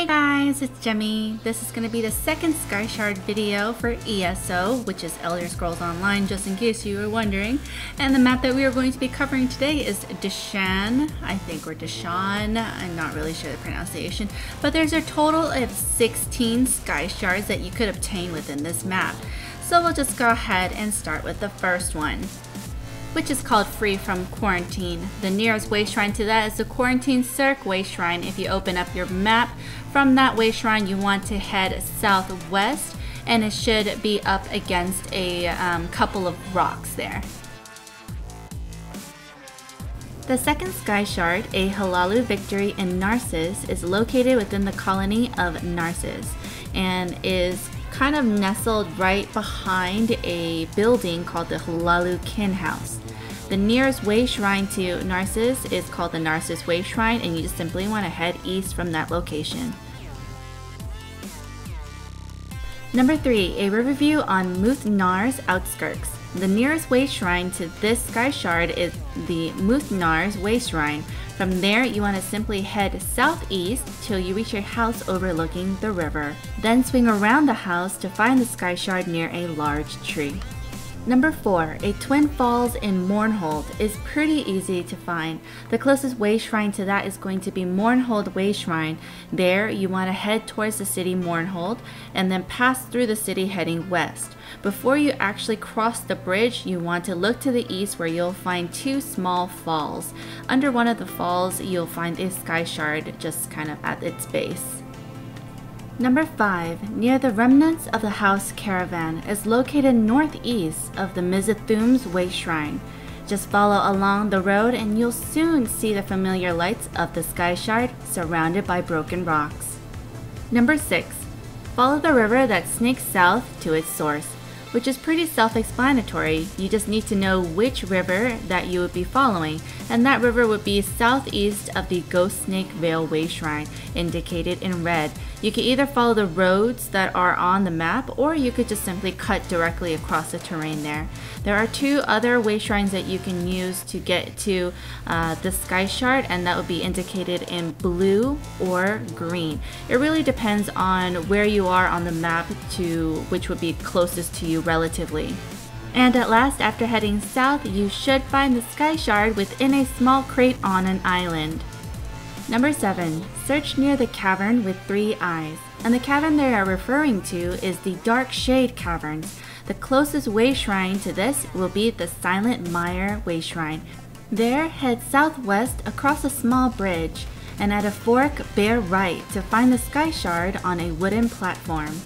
Hey guys, it's Jemmy. This is going to be the second Skyshard video for ESO, which is Elder Scrolls Online, just in case you were wondering. And the map that we are going to be covering today is Deshaan, I think, or Deshaan. I'm not really sure the pronunciation. But there's a total of 16 Skyshards that you could obtain within this map. So we'll just go ahead and start with the first one, which is called Free from Quarantine. The nearest way shrine to that is the Quarantine Cirque way shrine. If you open up your map from that way shrine, you want to head southwest, and it should be up against a couple of rocks there. The second Skyshard, a Hlaalu victory in Narsis, is located within the colony of Narsis and is kind of nestled right behind a building called the Hlaalu Kin House. The nearest way shrine to Narsis is called the Narsis Way Shrine, and you just simply want to head east from that location. Number 3, a river view on Muth Gnarrs outskirts. The nearest way shrine to this Skyshard is the Muth Gnarrs Way Shrine. From there, you want to simply head southeast till you reach a house overlooking the river. Then swing around the house to find the Skyshard near a large tree. Number 4, a Twin Falls in Mournhold is pretty easy to find. The closest way shrine to that is going to be Mournhold Way Shrine. There, you want to head towards the city Mournhold and then pass through the city heading west. Before you actually cross the bridge, you want to look to the east where you'll find two small falls. Under one of the falls, you'll find a Skyshard just kind of at its base. Number 5, near the remnants of the house Caravan, is located northeast of the Mizithum's Way Shrine. Just follow along the road and you'll soon see the familiar lights of the Skyshard surrounded by broken rocks. Number 6, follow the river that snakes south to its source, which is pretty self-explanatory. You just need to know which river that you would be following, and that river would be southeast of the Ghost Snake Vale Way Shrine, indicated in red. You can either follow the roads that are on the map, or you could just simply cut directly across the terrain there. There are two other way shrines that you can use to get to the Skyshard, and that would be indicated in blue or green. It really depends on where you are on the map to which would be closest to you relatively. And at last, after heading south, you should find the Skyshard within a small crate on an island. Number 7, search near the cavern with 3 eyes. And the cavern they are referring to is the Dark Shade Caverns. The closest way shrine to this will be the Silent Mire Way Shrine. There, head southwest across a small bridge, and at a fork, bear right to find the Skyshard on a wooden platform.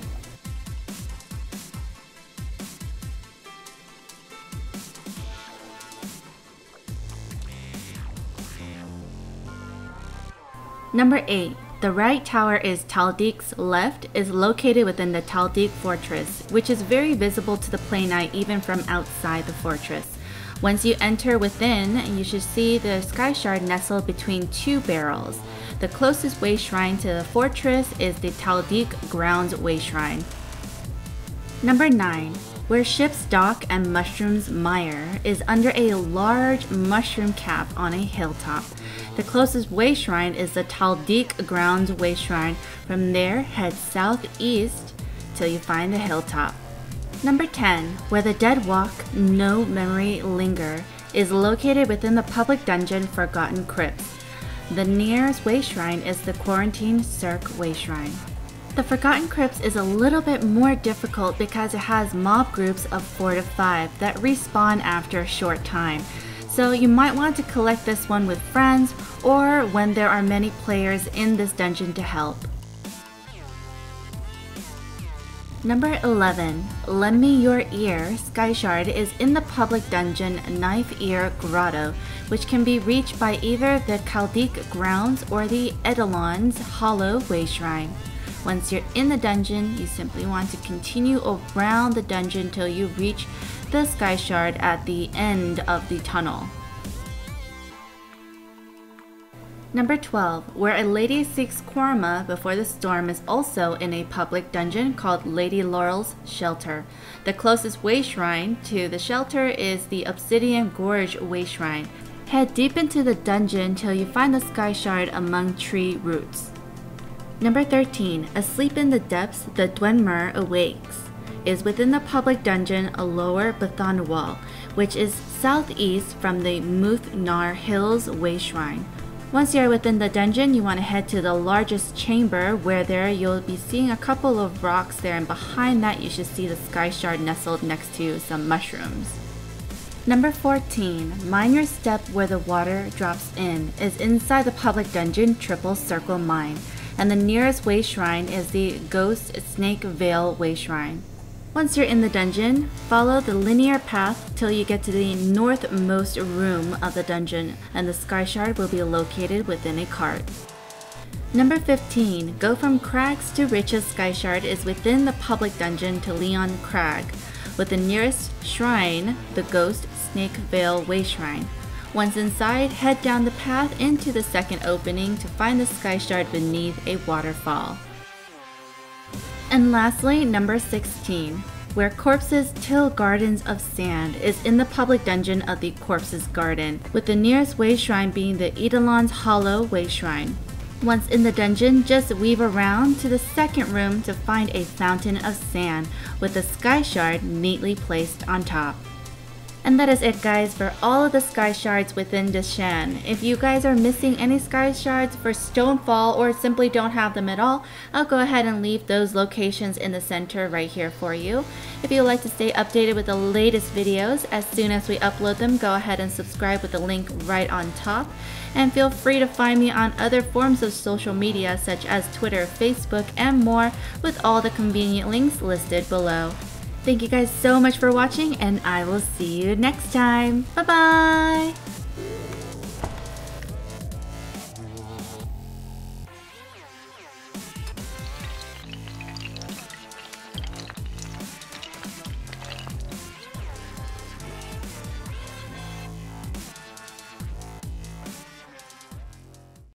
Number 8, the right tower is TalDeics left, is located within the TalDeic fortress, which is very visible to the plain eye even from outside the fortress. Once you enter within, you should see the Skyshard nestled between 2 barrels. The closest way shrine to the fortress is the TalDeic Grounds Way Shrine. Number 9, where ships dock and mushrooms mire, is under a large mushroom cap on a hilltop. The closest way shrine is the TalDeic Grounds Way Shrine. From there, head southeast till you find the hilltop. Number 10, where the dead walk, no memory linger, is located within the public dungeon Forgotten Crypts. The nearest way shrine is the Quarantine Cirque Way Shrine. The Forgotten Crypts is a little bit more difficult because it has mob groups of 4 to 5 that respawn after a short time. So you might want to collect this one with friends or when there are many players in this dungeon to help. Number 11, Lend Me Your Ear Skyshard is in the public dungeon Knife Ear Grotto, which can be reached by either the Chaldeic Grounds or the Eidolon's Hollow Way Shrine. Once you're in the dungeon, you simply want to continue around the dungeon till you reach the Skyshard at the end of the tunnel. Number 12, where a lady seeks kwama before the storm, is also in a public dungeon called Lady Laurel's Shelter. The closest way shrine to the shelter is the Obsidian Gorge Way Shrine. Head deep into the dungeon till you find the Skyshard among tree roots. Number 13. Asleep in the depths, the Dwemer awakes. Is within the public dungeon a lower Bathana wall, which is southeast from the Muth Gnarrs Hills Way Shrine. Once you're within the dungeon, you want to head to the largest chamber, where there you'll be seeing a couple of rocks there, and behind that you should see the Skyshard nestled next to some mushrooms. Number 14. Mine your step where the water drops in is inside the public dungeon Triple Circle Mine, and the nearest way shrine is the Ghost Snake Veil Way Shrine. Once you're in the dungeon, follow the linear path till you get to the northmost room of the dungeon, and the Skyshard will be located within a cart. Number 15. Go from Crags to Rich's Skyshard is within the public dungeon to Leon Crag, with the nearest shrine, the Ghost Snake Veil Way Shrine. Once inside, head down the path into the second opening to find the Skyshard beneath a waterfall. And lastly, number 16. Where corpses till gardens of sand is in the public dungeon of the Corpses Garden, with the nearest way shrine being the Eidolon's Hollow Way Shrine. Once in the dungeon, just weave around to the second room to find a fountain of sand with the Skyshard neatly placed on top. And that is it, guys, for all of the Skyshards within Deshaan. If you guys are missing any Skyshards for Stonefall or simply don't have them at all, I'll go ahead and leave those locations in the center right here for you. If you would like to stay updated with the latest videos, as soon as we upload them, go ahead and subscribe with the link right on top. And feel free to find me on other forms of social media such as Twitter, Facebook, and more, with all the convenient links listed below. Thank you guys so much for watching, and I will see you next time. Bye bye!